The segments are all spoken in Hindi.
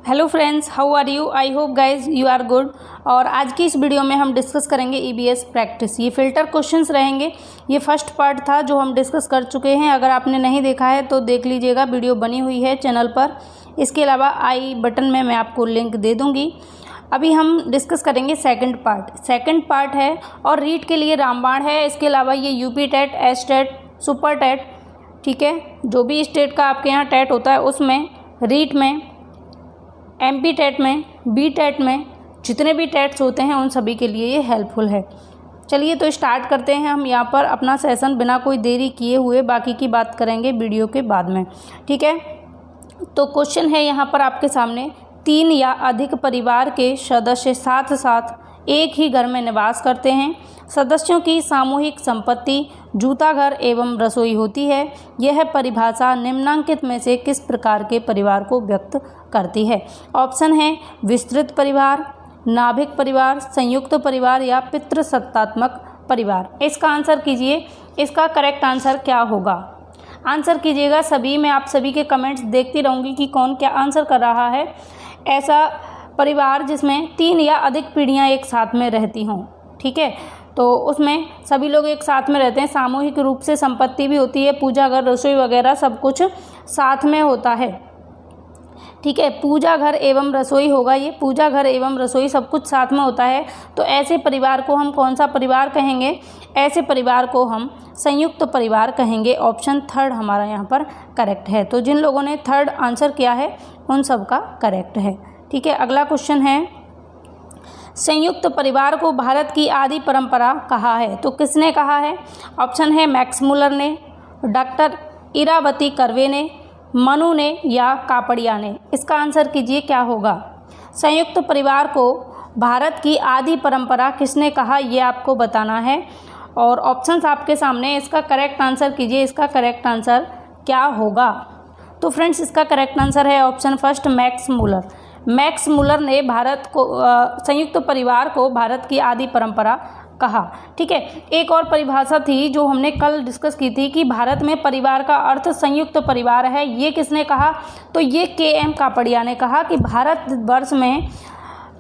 Hello friends, how are you? I hope guys you are good. और आज की इस वीडियो में हम डिस्कस करेंगे ईबीएस प्रैक्टिस। ये फिल्टर क्वेश्चंस रहेंगे। ये फर्स्ट पार्ट था जो हम डिस्कस कर चुके हैं। अगर आपने नहीं देखा है तो देख लीजिएगा, वीडियो बनी हुई है चैनल पर। इसके अलावा आई बटन में मैं आपको लिंक दे दूँगी। अभी हम डिस्कस करेंगे सेकंड पार्ट है और रीड के लिए रामबाण है। इसके अलावा ये UP TET, S TET, super TET, ठीक है, जो भी स्टेट का आपके यहाँ टेट होता है उसमें, रीट में, एमपी टेट में, बी टेट में, जितने भी टेट्स होते हैं उन सभी के लिए ये हेल्पफुल है। चलिए तो स्टार्ट करते हैं हम यहाँ पर अपना सेशन बिना कोई देरी किए हुए। बाकी की बात करेंगे वीडियो के बाद में, ठीक है। तो क्वेश्चन है यहाँ पर आपके सामने, 3 या अधिक परिवार के सदस्य साथ साथ एक ही घर में निवास करते हैं। सदस्यों की सामूहिक संपत्ति जूता घर एवं रसोई होती है। यह परिभाषा निम्नांकित में से किस प्रकार के परिवार को व्यक्त करती है? ऑप्शन है विस्तृत परिवार, नाभिक परिवार, संयुक्त परिवार या पितृसत्तात्मक परिवार। इसका आंसर कीजिए। इसका करेक्ट आंसर क्या होगा? आंसर कीजिएगा सभी। मैं आप सभी के कमेंट्स देखती रहूँगी कि कौन क्या आंसर कर रहा है। ऐसा परिवार जिसमें 3 या अधिक पीढ़ियाँ एक साथ में रहती हों, ठीक है, तो उसमें सभी लोग एक साथ में रहते हैं। सामूहिक रूप से संपत्ति भी होती है, पूजा घर, रसोई वगैरह सब कुछ साथ में होता है, ठीक है। पूजा घर एवं रसोई होगा, ये पूजा घर एवं रसोई सब कुछ साथ में होता है। तो ऐसे परिवार को हम कौन सा परिवार कहेंगे? ऐसे परिवार को हम संयुक्त परिवार कहेंगे। ऑप्शन थर्ड हमारा यहाँ पर करेक्ट है। तो जिन लोगों ने थर्ड आंसर किया है उन सब का करेक्ट है, ठीक है। अगला क्वेश्चन है, संयुक्त परिवार को भारत की आदि परंपरा कहा है। तो किसने कहा है? ऑप्शन है मैक्स मुलर ने, डॉक्टर इरावती कर्वे ने, मनु ने या कापड़िया ने। इसका आंसर कीजिए क्या होगा? संयुक्त परिवार को भारत की आदि परंपरा किसने कहा, ये आपको बताना है। और ऑप्शंस आपके सामने। इसका करेक्ट आंसर कीजिए। इसका करेक्ट आंसर क्या होगा? तो फ्रेंड्स, इसका करेक्ट आंसर है option first, Max Muller. Max Muller ने भारत को संयुक्त परिवार को भारत की आदि परंपरा कहा, ठीक है। एक और परिभाषा थी जो हमने कल डिस्कस की थी कि भारत में परिवार का अर्थ संयुक्त परिवार है। ये किसने कहा? तो ये के.एम. कापड़िया ने कहा कि भारतवर्ष में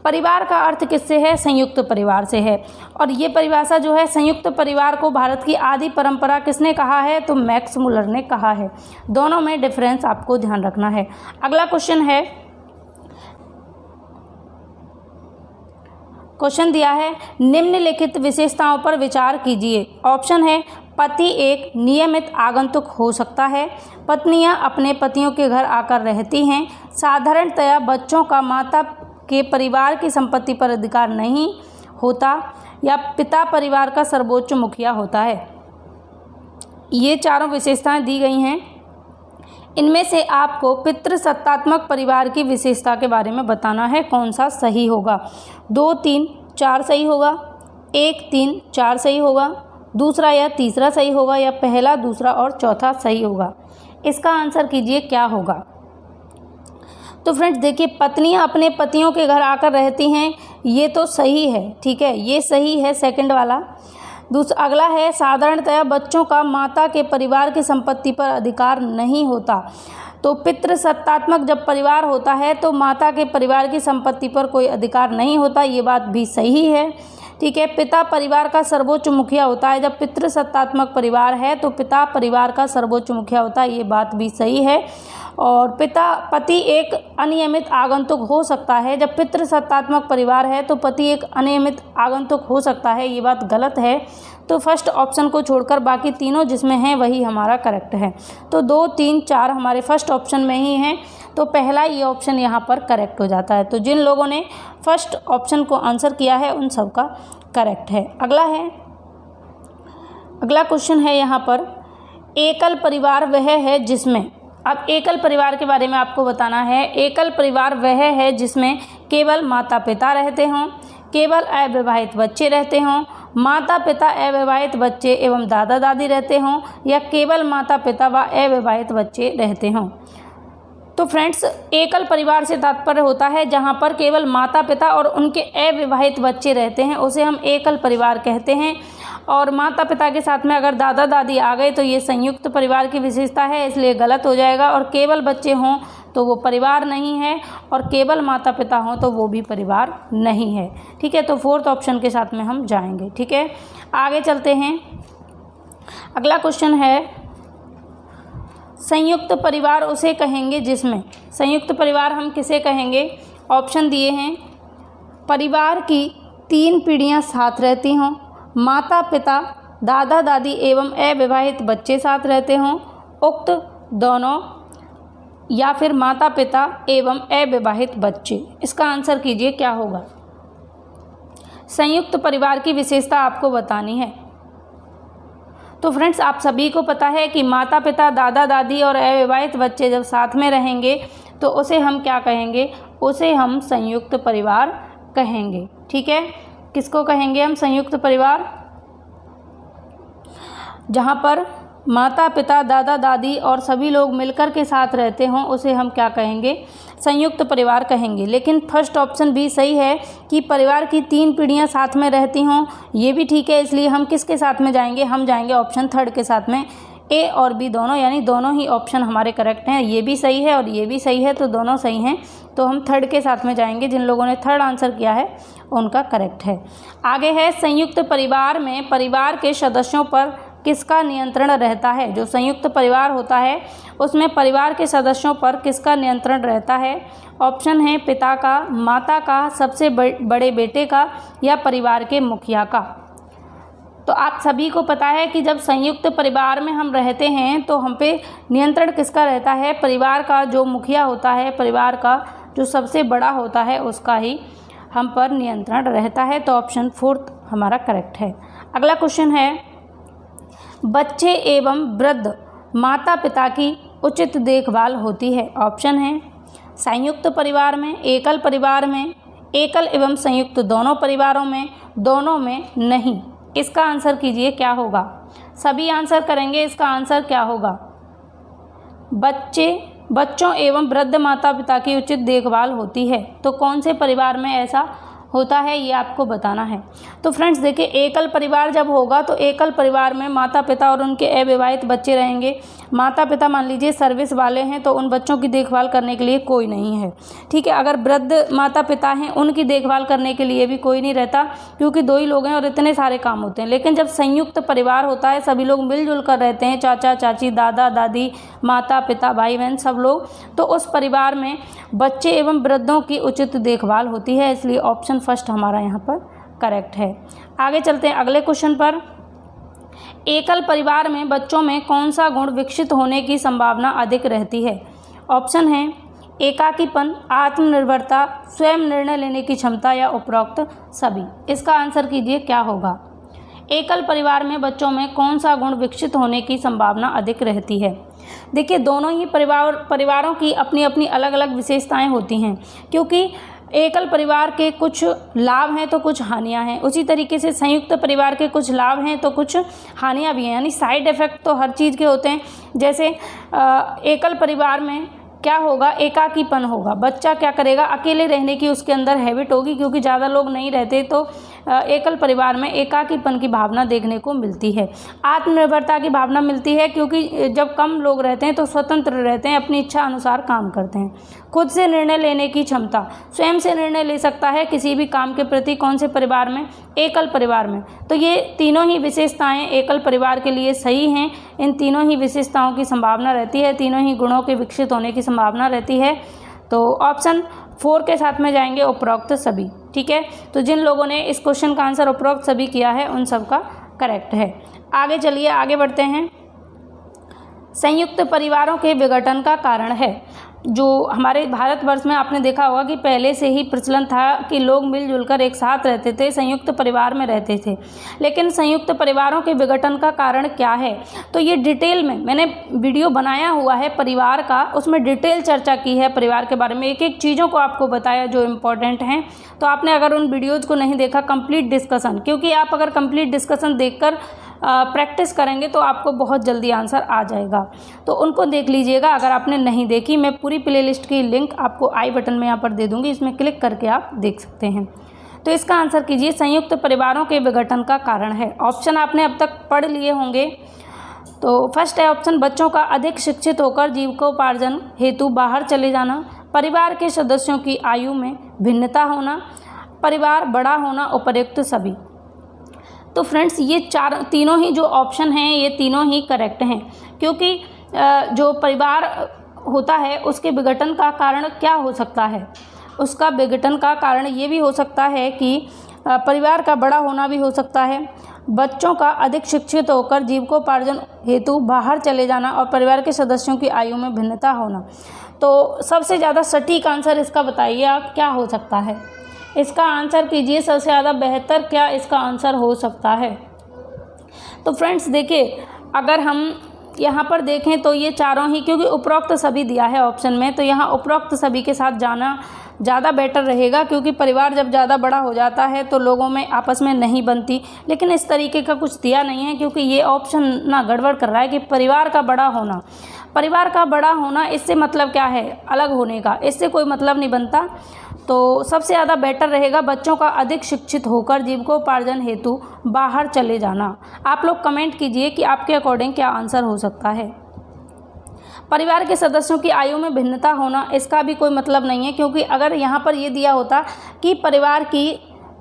परिवार का अर्थ किससे है? संयुक्त परिवार से है। और ये परिभाषा जो है, संयुक्त परिवार को भारत की आदि परंपरा किसने कहा है? तो मैक्स मुलर ने कहा है। दोनों में डिफरेंस आपको ध्यान रखना है। अगला क्वेश्चन है, क्वेश्चन दिया है, निम्नलिखित विशेषताओं पर विचार कीजिए। ऑप्शन है पति एक नियमित आगंतुक हो सकता है, पत्नियां अपने पतियों के घर आकर रहती हैं, साधारणतया बच्चों का माता के परिवार की संपत्ति पर अधिकार नहीं होता, या पिता परिवार का सर्वोच्च मुखिया होता है। ये चारों विशेषताएं दी गई हैं। इनमें से आपको पितृसत्तात्मक परिवार की विशेषता के बारे में बताना है, कौन सा सही होगा। 2, 3, 4 सही होगा, 1, 3, 4 सही होगा, दूसरा या तीसरा सही होगा, या पहला, दूसरा और चौथा सही होगा। इसका आंसर कीजिए क्या होगा। तो फ्रेंड्स देखिए, पत्नियां अपने पतियों के घर आकर रहती हैं, ये तो सही है, ठीक है, ये सही है सेकंड वाला। दूसरा अगला है, साधारणतया बच्चों का माता के परिवार की संपत्ति पर अधिकार नहीं होता। तो पितृसत्तात्मक जब परिवार होता है तो माता के परिवार की संपत्ति पर कोई अधिकार नहीं होता, ये बात भी सही है, ठीक है। पिता परिवार का सर्वोच्च मुखिया होता है। जब पितृसत्तात्मक परिवार है तो पिता परिवार का सर्वोच्च मुखिया होता है, ये बात भी सही है। और पति एक अनियमित आगंतुक हो सकता है। जब पितृसत्तात्मक परिवार है तो पति एक अनियमित आगंतुक हो सकता है, ये बात गलत है। तो फर्स्ट ऑप्शन को छोड़कर बाकी तीनों जिसमें हैं वही हमारा करेक्ट है। तो 2, 3, 4 हमारे फर्स्ट ऑप्शन में ही हैं, तो पहला ये ऑप्शन यहाँ पर करेक्ट हो जाता है। तो जिन लोगों ने फर्स्ट ऑप्शन को आंसर किया है उन सब का करेक्ट है। अगला क्वेश्चन है यहाँ पर, एकल परिवार वह है जिसमें, अब एकल परिवार के बारे में आपको बताना है। एकल परिवार वह है जिसमें केवल माता पिता रहते हों, केवल अविवाहित बच्चे रहते हों, माता पिता, अविवाहित बच्चे एवं दादा दादी रहते हों, या केवल माता पिता व अविवाहित बच्चे रहते हों। तो फ्रेंड्स, एकल परिवार से तात्पर्य होता है जहां पर केवल माता पिता और उनके अविवाहित बच्चे रहते हैं, उसे हम एकल परिवार कहते हैं। और माता पिता के साथ में अगर दादा दादी आ गए तो ये संयुक्त परिवार की विशेषता है, इसलिए गलत हो जाएगा। और केवल बच्चे हों तो वो परिवार नहीं है, और केवल माता पिता हों तो वो भी परिवार नहीं है। ठीक है, तो फोर्थ ऑप्शन के साथ में हम जाएंगे। ठीक है, आगे चलते हैं। अगला क्वेश्चन है, संयुक्त परिवार उसे कहेंगे जिसमें, संयुक्त परिवार हम किसे कहेंगे? ऑप्शन दिए हैं, परिवार की 3 पीढ़ियां साथ रहती हों, माता पिता, दादा दादी एवं अविवाहित बच्चे साथ रहते हों, उक्त दोनों, या फिर माता पिता एवं अविवाहित बच्चे। इसका आंसर कीजिए क्या होगा। संयुक्त परिवार की विशेषता आपको बतानी है। तो फ्रेंड्स, आप सभी को पता है कि माता पिता, दादा दादी और अविवाहित बच्चे जब साथ में रहेंगे तो उसे हम क्या कहेंगे? उसे हम संयुक्त परिवार कहेंगे। ठीक है, किसको कहेंगे हम? संयुक्त परिवार। जहाँ पर माता पिता, दादा दादी और सभी लोग मिलकर के साथ रहते हों उसे हम क्या कहेंगे? संयुक्त परिवार कहेंगे। लेकिन फर्स्ट ऑप्शन भी सही है कि परिवार की 3 पीढ़ियां साथ में रहती हों, ये भी ठीक है। इसलिए हम किसके साथ में जाएंगे? हम जाएंगे ऑप्शन थर्ड के साथ में, ए और बी दोनों, यानी दोनों ही ऑप्शन हमारे करेक्ट हैं। ये भी सही है और ये भी सही है, तो दोनों सही हैं। तो हम थर्ड के साथ में जाएंगे। जिन लोगों ने थर्ड आंसर किया है उनका करेक्ट है। आगे है, संयुक्त परिवार में परिवार के सदस्यों पर किसका नियंत्रण रहता है? जो संयुक्त परिवार होता है उसमें परिवार के सदस्यों पर किसका नियंत्रण रहता है? ऑप्शन है पिता का, माता का, सबसे बड़े बेटे का, या परिवार के मुखिया का। तो आप सभी को पता है कि जब संयुक्त परिवार में हम रहते हैं तो हम पे नियंत्रण किसका रहता है? परिवार का जो मुखिया होता है, परिवार का जो सबसे बड़ा होता है, उसका ही हम पर नियंत्रण रहता है। तो ऑप्शन फोर्थ हमारा करेक्ट है। अगला क्वेश्चन है, बच्चे एवं वृद्ध माता पिता की उचित देखभाल होती है। ऑप्शन है संयुक्त परिवार में, एकल परिवार में, एकल एवं संयुक्त दोनों परिवारों में, दोनों में नहीं। इसका आंसर कीजिए क्या होगा। सभी आंसर करेंगे, इसका आंसर क्या होगा? बच्चों एवं वृद्ध माता पिता की उचित देखभाल होती है। तो कौन से परिवार में ऐसा होता है ये आपको बताना है। तो फ्रेंड्स देखिए, एकल परिवार जब होगा तो एकल परिवार में माता पिता और उनके अविवाहित बच्चे रहेंगे। माता पिता मान लीजिए सर्विस वाले हैं तो उन बच्चों की देखभाल करने के लिए कोई नहीं है। ठीक है, अगर वृद्ध माता पिता हैं उनकी देखभाल करने के लिए भी कोई नहीं रहता, क्योंकि 2 ही लोग हैं और इतने सारे काम होते हैं। लेकिन जब संयुक्त परिवार होता है, सभी लोग मिलजुल कर रहते हैं, चाचा चाची, दादा दादी, माता पिता, भाई बहन सब लोग, तो उस परिवार में बच्चे एवं वृद्धों की उचित देखभाल होती है। इसलिए ऑप्शन फर्स्ट हमारा यहाँ पर करेक्ट है। आगे चलते हैं अगले क्वेश्चन पर। एकल परिवार में बच्चों में कौन सा गुण विकसित होने की संभावना अधिक रहती है? ऑप्शन है एकाकीपन, आत्मनिर्भरता, स्वयं निर्णय लेने की क्षमता, या उपरोक्त सभी। इसका आंसर कीजिए क्या होगा। एकल परिवार में बच्चों में कौन सा गुण विकसित होने की संभावना अधिक रहती है? देखिए, दोनों ही परिवारों की अपनी अपनी अलग अलग विशेषताएं होती हैं, क्योंकि एकल परिवार के कुछ लाभ हैं तो कुछ हानियां हैं। उसी तरीके से संयुक्त परिवार के कुछ लाभ हैं तो कुछ हानियां भी हैं, यानी साइड इफ़ेक्ट तो हर चीज़ के होते हैं। जैसे एकल परिवार में क्या होगा? एकाकीपन होगा। बच्चा क्या करेगा? अकेले रहने की उसके अंदर हैबिट होगी, क्योंकि ज़्यादा लोग नहीं रहते, तो एकल परिवार में एकाकीपन की भावना देखने को मिलती है। आत्मनिर्भरता की भावना मिलती है, क्योंकि जब कम लोग रहते हैं तो स्वतंत्र रहते हैं, अपनी इच्छा अनुसार काम करते हैं। खुद से निर्णय लेने की क्षमता, स्वयं से निर्णय ले सकता है किसी भी काम के प्रति। कौन से परिवार में? एकल परिवार में। तो ये तीनों ही विशेषताएं एकल परिवार के लिए सही हैं। इन तीनों ही विशेषताओं की संभावना रहती है, तीनों ही गुणों के विकसित होने की संभावना रहती है। तो ऑप्शन 4 के साथ में जाएंगे, उपरोक्त सभी। ठीक है, तो जिन लोगों ने इस क्वेश्चन का आंसर उपरोक्त सभी किया है उन सब का करेक्ट है। आगे चलिए, आगे बढ़ते हैं। संयुक्त परिवारों के विघटन का कारण है। जो हमारे भारतवर्ष में आपने देखा होगा कि पहले से ही प्रचलन था कि लोग मिलजुल कर एक साथ रहते थे, संयुक्त परिवार में रहते थे। लेकिन संयुक्त परिवारों के विघटन का कारण क्या है? तो ये डिटेल में मैंने वीडियो बनाया हुआ है परिवार का, उसमें डिटेल चर्चा की है परिवार के बारे में, एक एक चीज़ों को आपको बताया जो इम्पोर्टेंट हैं। तो आपने अगर उन वीडियोज़ को नहीं देखा, कंप्लीट डिस्कशन, क्योंकि आप अगर कंप्लीट डिस्कशन देखकर प्रैक्टिस करेंगे तो आपको बहुत जल्दी आंसर आ जाएगा। तो उनको देख लीजिएगा अगर आपने नहीं देखी। मैं पूरी प्लेलिस्ट की लिंक आपको आई बटन में यहाँ पर दे दूँगी, इसमें क्लिक करके आप देख सकते हैं। तो इसका आंसर कीजिए, संयुक्त परिवारों के विघटन का कारण है। ऑप्शन आपने अब तक पढ़ लिए होंगे, तो फर्स्ट है ऑप्शन, बच्चों का अधिक शिक्षित होकर जीविकोपार्जन हेतु बाहर चले जाना, परिवार के सदस्यों की आयु में भिन्नता होना, परिवार बड़ा होना, उपर्युक्त सभी। तो फ्रेंड्स ये तीनों ही जो ऑप्शन हैं ये तीनों ही करेक्ट हैं, क्योंकि जो परिवार होता है उसके विघटन का कारण क्या हो सकता है? उसका विघटन का कारण ये भी हो सकता है कि परिवार का बड़ा होना भी हो सकता है, बच्चों का अधिक शिक्षित होकर जीविकोपार्जन हेतु बाहर चले जाना और परिवार के सदस्यों की आयु में भिन्नता होना। तो सबसे ज़्यादा सटीक आंसर इसका बताइए आप क्या हो सकता है? इसका आंसर कीजिए, सबसे ज़्यादा बेहतर क्या इसका आंसर हो सकता है? तो फ्रेंड्स देखिए, अगर हम यहाँ पर देखें तो ये चारों ही, क्योंकि उपरोक्त सभी दिया है ऑप्शन में, तो यहाँ उपरोक्त सभी के साथ जाना ज़्यादा बेटर रहेगा, क्योंकि परिवार जब ज़्यादा बड़ा हो जाता है तो लोगों में आपस में नहीं बनती। लेकिन इस तरीके का कुछ दिया नहीं है, क्योंकि ये ऑप्शन ना गड़बड़ कर रहा है कि परिवार का बड़ा होना। परिवार का बड़ा होना इससे मतलब क्या है? अलग होने का, इससे कोई मतलब नहीं बनता। तो सबसे ज़्यादा बेटर रहेगा बच्चों का अधिक शिक्षित होकर जीविकोपार्जन हेतु बाहर चले जाना। आप लोग कमेंट कीजिए कि आपके अकॉर्डिंग क्या आंसर हो सकता है। परिवार के सदस्यों की आयु में भिन्नता होना, इसका भी कोई मतलब नहीं है, क्योंकि अगर यहाँ पर ये दिया होता कि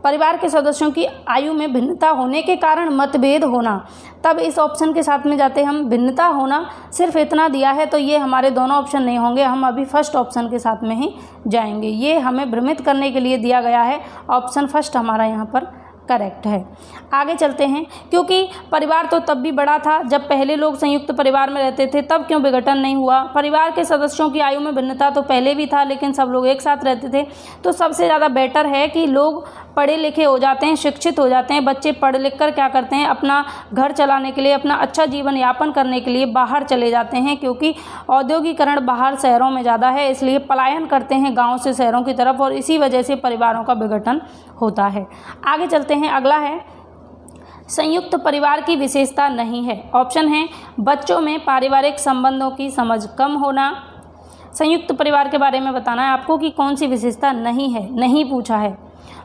परिवार के सदस्यों की आयु में भिन्नता होने के कारण मतभेद होना, तब इस ऑप्शन के साथ में जाते हम। भिन्नता होना सिर्फ इतना दिया है तो ये हमारे दोनों ऑप्शन नहीं होंगे, हम अभी फर्स्ट ऑप्शन के साथ में ही जाएंगे। ये हमें भ्रमित करने के लिए दिया गया है, ऑप्शन फर्स्ट हमारा यहाँ पर करेक्ट है। आगे चलते हैं, क्योंकि परिवार तो तब भी बड़ा था जब पहले लोग संयुक्त परिवार में रहते थे, तब क्यों विघटन नहीं हुआ? परिवार के सदस्यों की आयु में भिन्नता तो पहले भी था, लेकिन सब लोग एक साथ रहते थे। तो सबसे ज़्यादा बेटर है कि लोग पढ़े लिखे हो जाते हैं, शिक्षित हो जाते हैं, बच्चे पढ़ लिख कर क्या करते हैं? अपना घर चलाने के लिए, अपना अच्छा जीवन यापन करने के लिए बाहर चले जाते हैं, क्योंकि औद्योगिकरण बाहर शहरों में ज़्यादा है, इसलिए पलायन करते हैं गाँव से शहरों की तरफ, और इसी वजह से परिवारों का विघटन होता है। आगे चलते हैं, अगला है संयुक्त परिवार की विशेषता नहीं है। ऑप्शन है, बच्चों में पारिवारिक संबंधों की समझ कम होना। संयुक्त परिवार के बारे में बताना है आपको कि कौन सी विशेषता नहीं है, नहीं पूछा है।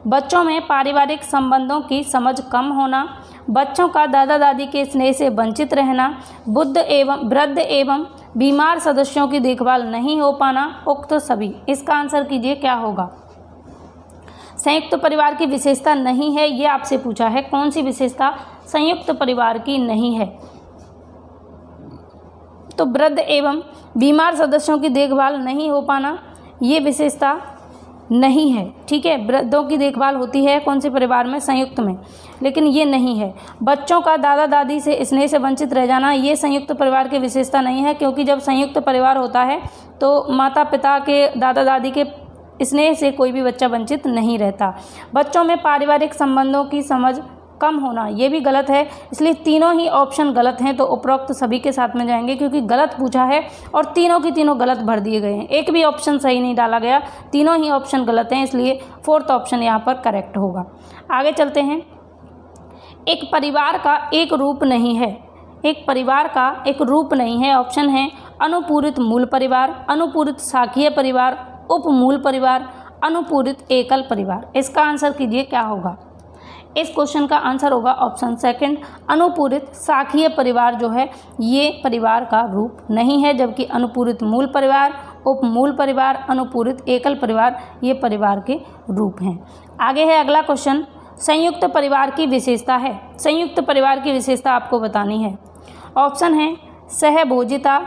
बच्चों में पारिवारिक संबंधों की समझ कम होना, बच्चों का दादा दादी के स्नेह से वंचित रहना, वृद्ध एवं बीमार सदस्यों की देखभाल नहीं हो पाना, उक्त सभी। इसका आंसर कीजिए क्या होगा? संयुक्त परिवार की विशेषता नहीं है, ये आपसे पूछा है, कौन सी विशेषता संयुक्त परिवार की नहीं है? तो वृद्ध एवं बीमार सदस्यों की देखभाल नहीं हो पाना, ये विशेषता नहीं है। ठीक है, वृद्धों की देखभाल होती है कौन से परिवार में? संयुक्त में, लेकिन ये नहीं है। बच्चों का दादा दादी से स्नेह से वंचित रह जाना, ये संयुक्त परिवार की विशेषता नहीं है, क्योंकि जब संयुक्त परिवार होता है तो माता पिता के, दादा दादी के स्नेह से कोई भी बच्चा वंचित नहीं रहता। बच्चों में पारिवारिक संबंधों की समझ कम होना, ये भी गलत है, इसलिए तीनों ही ऑप्शन गलत हैं। तो उपरोक्त सभी के साथ में जाएंगे, क्योंकि गलत पूछा है और तीनों की तीनों गलत भर दिए गए हैं, एक भी ऑप्शन सही नहीं डाला गया, तीनों ही ऑप्शन गलत हैं, इसलिए फोर्थ ऑप्शन यहाँ पर करेक्ट होगा। आगे चलते हैं, एक परिवार का एक रूप नहीं है। एक परिवार का एक रूप नहीं है। ऑप्शन है अनुपूरित मूल परिवार, अनुपूरित शाखीय परिवार, उपमूल परिवार, अनुपूरित एकल परिवार। इसका आंसर कीजिए क्या होगा? इस क्वेश्चन का आंसर होगा ऑप्शन सेकंड, अनुपूरित शाखीय परिवार जो है ये परिवार का रूप नहीं है, जबकि अनुपूरित मूल परिवार, उपमूल परिवार, अनुपूरित एकल परिवार ये परिवार के रूप हैं। आगे है अगला क्वेश्चन, संयुक्त परिवार की विशेषता है। संयुक्त परिवार की विशेषता आपको बतानी है। ऑप्शन है सहभोजिता,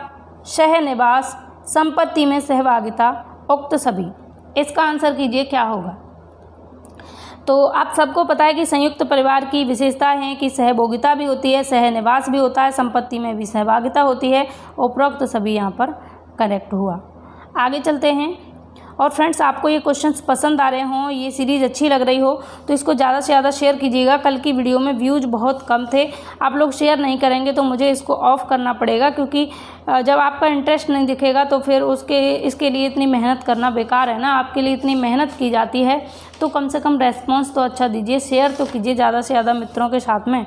सहनिवास, संपत्ति में सहभागिता, उक्त सभी। इसका आंसर कीजिए क्या होगा? तो आप सबको पता है कि संयुक्त परिवार की विशेषता है कि सहभोगिता भी होती है, सहनिवास भी होता है, संपत्ति में भी सहभागिता होती है। उपरोक्त सभी यहाँ पर करेक्ट हुआ। आगे चलते हैं, और फ्रेंड्स आपको ये क्वेश्चंस पसंद आ रहे हों, ये सीरीज़ अच्छी लग रही हो तो इसको ज़्यादा से ज़्यादा शेयर कीजिएगा। कल की वीडियो में व्यूज़ बहुत कम थे, आप लोग शेयर नहीं करेंगे तो मुझे इसको ऑफ़ करना पड़ेगा, क्योंकि जब आपका इंटरेस्ट नहीं दिखेगा तो फिर इसके लिए इतनी मेहनत करना बेकार है ना। आपके लिए इतनी मेहनत की जाती है तो कम से कम रेस्पॉन्स तो अच्छा दीजिए, शेयर तो कीजिए ज़्यादा से ज़्यादा मित्रों के साथ में।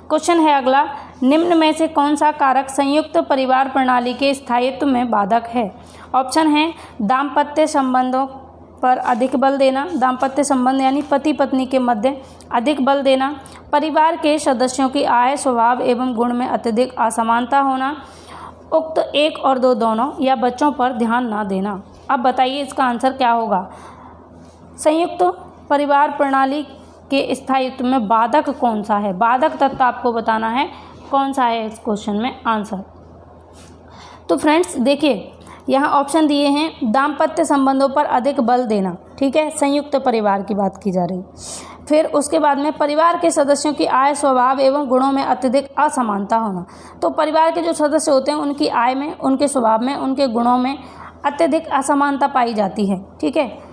क्वेश्चन है अगला, निम्न में से कौन सा कारक संयुक्त परिवार प्रणाली के स्थायित्व में बाधक है? ऑप्शन है दाम्पत्य संबंधों पर अधिक बल देना, दाम्पत्य संबंध यानी पति पत्नी के मध्य अधिक बल देना, परिवार के सदस्यों की आय, स्वभाव एवं गुण में अत्यधिक असमानता होना, उक्त 1 और 2 दोनों या बच्चों पर ध्यान न देना। अब बताइए इसका आंसर क्या होगा। संयुक्त परिवार प्रणाली के स्थायित्व में बाधक कौन सा है? बाधक तत्व आपको बताना है कौन सा है इस क्वेश्चन में आंसर। तो फ्रेंड्स देखिए, यहाँ ऑप्शन दिए हैं दाम्पत्य संबंधों पर अधिक बल देना, ठीक है, संयुक्त परिवार की बात की जा रही। फिर उसके बाद में परिवार के सदस्यों की आय, स्वभाव एवं गुणों में अत्यधिक असमानता होना। तो परिवार के जो सदस्य होते हैं उनकी आय में, उनके स्वभाव में, उनके गुणों में अत्यधिक असमानता पाई जाती है, ठीक है।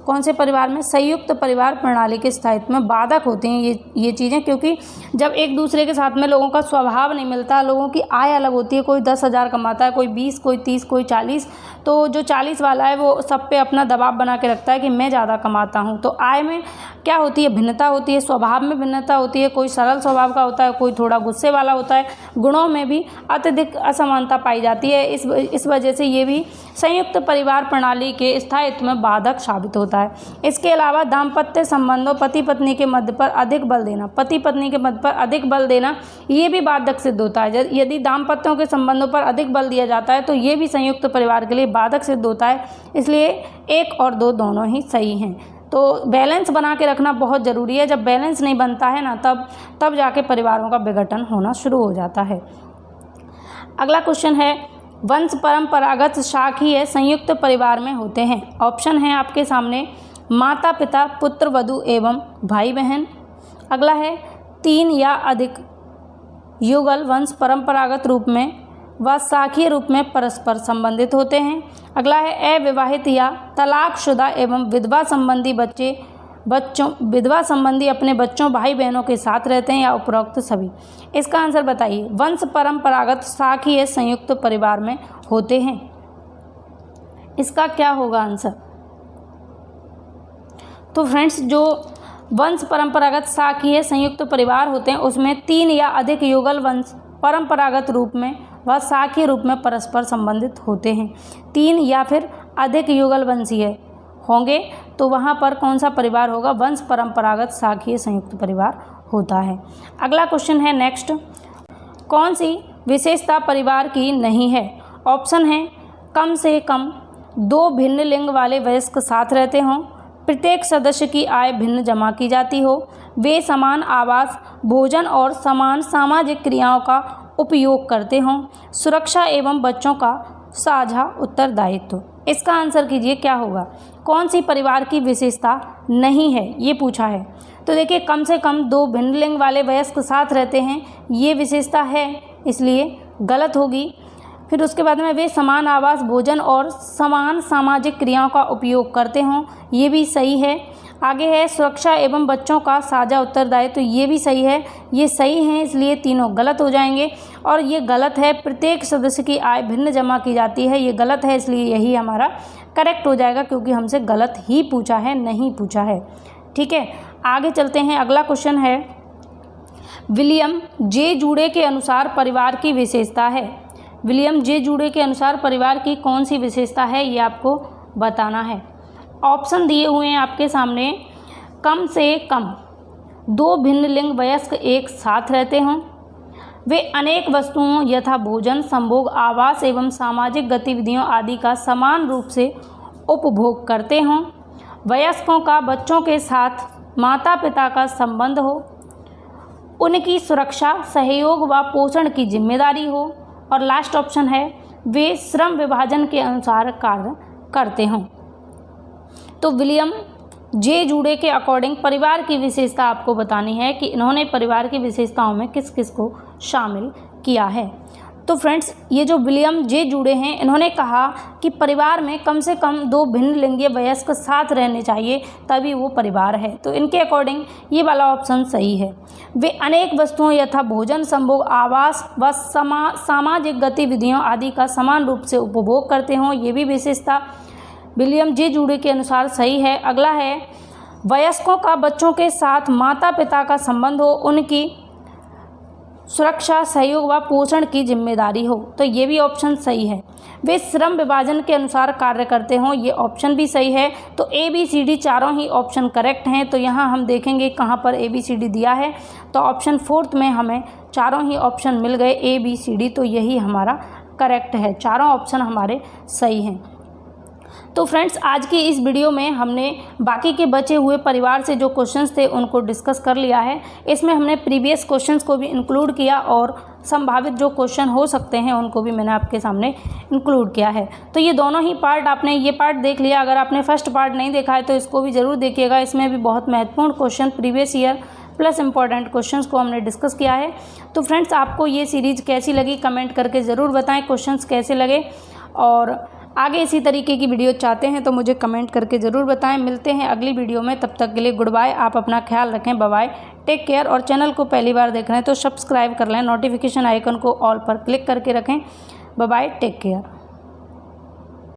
कौन से परिवार में? संयुक्त परिवार प्रणाली के स्थायित्व में बाधक होते हैं ये चीज़ें, क्योंकि जब एक दूसरे के साथ में लोगों का स्वभाव नहीं मिलता, लोगों की आय अलग होती है, कोई 10,000 कमाता है, कोई 20, कोई 30, कोई 40, तो जो 40 वाला है वो सब पे अपना दबाव बना के रखता है कि मैं ज़्यादा कमाता हूँ। तो आय में क्या होती है? भिन्नता होती है, स्वभाव में भिन्नता होती है, कोई सरल स्वभाव का होता है, कोई थोड़ा गुस्से वाला होता है, गुणों में भी अत्यधिक असमानता पाई जाती है। इस वजह से ये भी संयुक्त परिवार प्रणाली के स्थायित्व में बाधक साबित होता है। इसके अलावा दाम्पत्य संबंधों, पति पत्नी के मध्य पर अधिक बल देना, पति पत्नी के मध्य पर अधिक बल देना, ये भी बाधक सिद्ध होता है। यदि दाम्पत्यों के संबंधों पर अधिक बल दिया जाता है तो ये भी संयुक्त परिवार के लिए बाधक सिद्ध होता है। इसलिए 1 और 2 दोनों ही सही हैं। तो बैलेंस बना के रखना बहुत ज़रूरी है। जब बैलेंस नहीं बनता है ना, तब जाके परिवारों का विघटन होना शुरू हो जाता है। अगला क्वेश्चन है, वंश परंपरागत शाखीय संयुक्त परिवार में होते हैं। ऑप्शन है आपके सामने माता पिता, पुत्र वधू एवं भाई बहन। अगला है 3 या अधिक युगल वंश परंपरागत रूप में व शाखीय रूप में परस्पर संबंधित होते हैं। अगला है अविवाहित या तलाकशुदा एवं विधवा संबंधी अपने बच्चों, भाई बहनों के साथ रहते हैं, या उपरोक्त सभी। इसका आंसर बताइए। वंश परंपरागत शाखीय संयुक्त परिवार में होते हैं, इसका क्या होगा आंसर? तो फ्रेंड्स, जो वंश परंपरागत शाखीय संयुक्त परिवार होते हैं उसमें 3 या अधिक युगल वंश परंपरागत रूप में व शाखीय रूप में परस्पर संबंधित होते हैं। 3 या फिर अधिक युगल वंशीय होंगे तो वहाँ पर कौन सा परिवार होगा? वंश परंपरागत शाखीय संयुक्त परिवार होता है। अगला क्वेश्चन है नेक्स्ट, कौन सी विशेषता परिवार की नहीं है? ऑप्शन है कम से कम 2 भिन्न लिंग वाले वयस्क साथ रहते हों, प्रत्येक सदस्य की आय भिन्न जमा की जाती हो, वे समान आवास, भोजन और समान सामाजिक क्रियाओं का उपयोग करते हों, सुरक्षा एवं बच्चों का साझा उत्तरदायित्व। इसका आंसर कीजिए क्या होगा? कौन सी परिवार की विशेषता नहीं है ये पूछा है। तो देखिए, कम से कम 2 भिन्न लिंग वाले वयस्क साथ रहते हैं, ये विशेषता है, इसलिए गलत होगी। फिर उसके बाद में वे समान आवास, भोजन और समान सामाजिक क्रियाओं का उपयोग करते हों, ये भी सही है। आगे है सुरक्षा एवं बच्चों का साझा उत्तरदायित्व, तो ये भी सही है। ये सही है, इसलिए तीनों गलत हो जाएंगे। और ये गलत है, प्रत्येक सदस्य की आय भिन्न जमा की जाती है, ये गलत है, इसलिए यही हमारा करेक्ट हो जाएगा, क्योंकि हमसे गलत ही पूछा है, नहीं पूछा है। ठीक है, आगे चलते हैं। अगला क्वेश्चन है, विलियम जे जूडे के अनुसार परिवार की विशेषता है। विलियम जे जूडे के अनुसार परिवार की कौन सी विशेषता है ये आपको बताना है। ऑप्शन दिए हुए हैं आपके सामने। कम से कम 2 भिन्न लिंग वयस्क एक साथ रहते हों, वे अनेक वस्तुओं यथा भोजन, संभोग, आवास एवं सामाजिक गतिविधियों आदि का समान रूप से उपभोग करते हों, वयस्कों का बच्चों के साथ माता पिता का संबंध हो, उनकी सुरक्षा, सहयोग व पोषण की जिम्मेदारी हो, और लास्ट ऑप्शन है वे श्रम विभाजन के अनुसार कार्य करते हों। तो विलियम जे जूडे के अकॉर्डिंग परिवार की विशेषता आपको बतानी है कि इन्होंने परिवार की विशेषताओं में किस किस को शामिल किया है। तो फ्रेंड्स, ये जो विलियम जे जूडे हैं, इन्होंने कहा कि परिवार में कम से कम 2 भिन्न लिंगीय वयस्क साथ रहने चाहिए, तभी वो परिवार है। तो इनके अकॉर्डिंग ये वाला ऑप्शन सही है। वे अनेक वस्तुओं यथा भोजन, संभोग, आवास व सामाजिक गतिविधियों आदि का समान रूप से उपभोग करते हों, ये भी विशेषता विलियम जे जूडे के अनुसार सही है। अगला है वयस्कों का बच्चों के साथ माता पिता का संबंध हो, सुरक्षा, सहयोग व पोषण की जिम्मेदारी हो, तो ये भी ऑप्शन सही है। वे श्रम विभाजन के अनुसार कार्य करते हों, ये ऑप्शन भी सही है। तो ABCD चारों ही ऑप्शन करेक्ट हैं। तो यहाँ हम देखेंगे कहाँ पर ABCD दिया है, तो ऑप्शन 4 में हमें चारों ही ऑप्शन मिल गए ABCD, तो यही हमारा करेक्ट है, चारों ऑप्शन हमारे सही हैं। तो फ्रेंड्स, आज की इस वीडियो में हमने बाकी के बचे हुए परिवार से जो क्वेश्चंस थे उनको डिस्कस कर लिया है। इसमें हमने प्रीवियस क्वेश्चंस को भी इंक्लूड किया और संभावित जो क्वेश्चन हो सकते हैं उनको भी मैंने आपके सामने इंक्लूड किया है। तो ये दोनों ही पार्ट, आपने ये पार्ट देख लिया। अगर आपने फर्स्ट पार्ट नहीं देखा है तो इसको भी ज़रूर देखिएगा। इसमें भी बहुत महत्वपूर्ण question, previous year plus important questions को हमने डिस्कस किया है। तो फ्रेंड्स, आपको ये सीरीज़ कैसी लगी कमेंट करके ज़रूर बताएं, क्वेश्चंस कैसे लगे, और आगे इसी तरीके की वीडियो चाहते हैं तो मुझे कमेंट करके ज़रूर बताएं। मिलते हैं अगली वीडियो में, तब तक के लिए गुड बाय। आप अपना ख्याल रखें, बाय बाय, टेक केयर। और चैनल को पहली बार देख रहे हैं तो सब्सक्राइब कर लें, नोटिफिकेशन आइकन को ऑल पर क्लिक करके रखें। Bye bye, take care.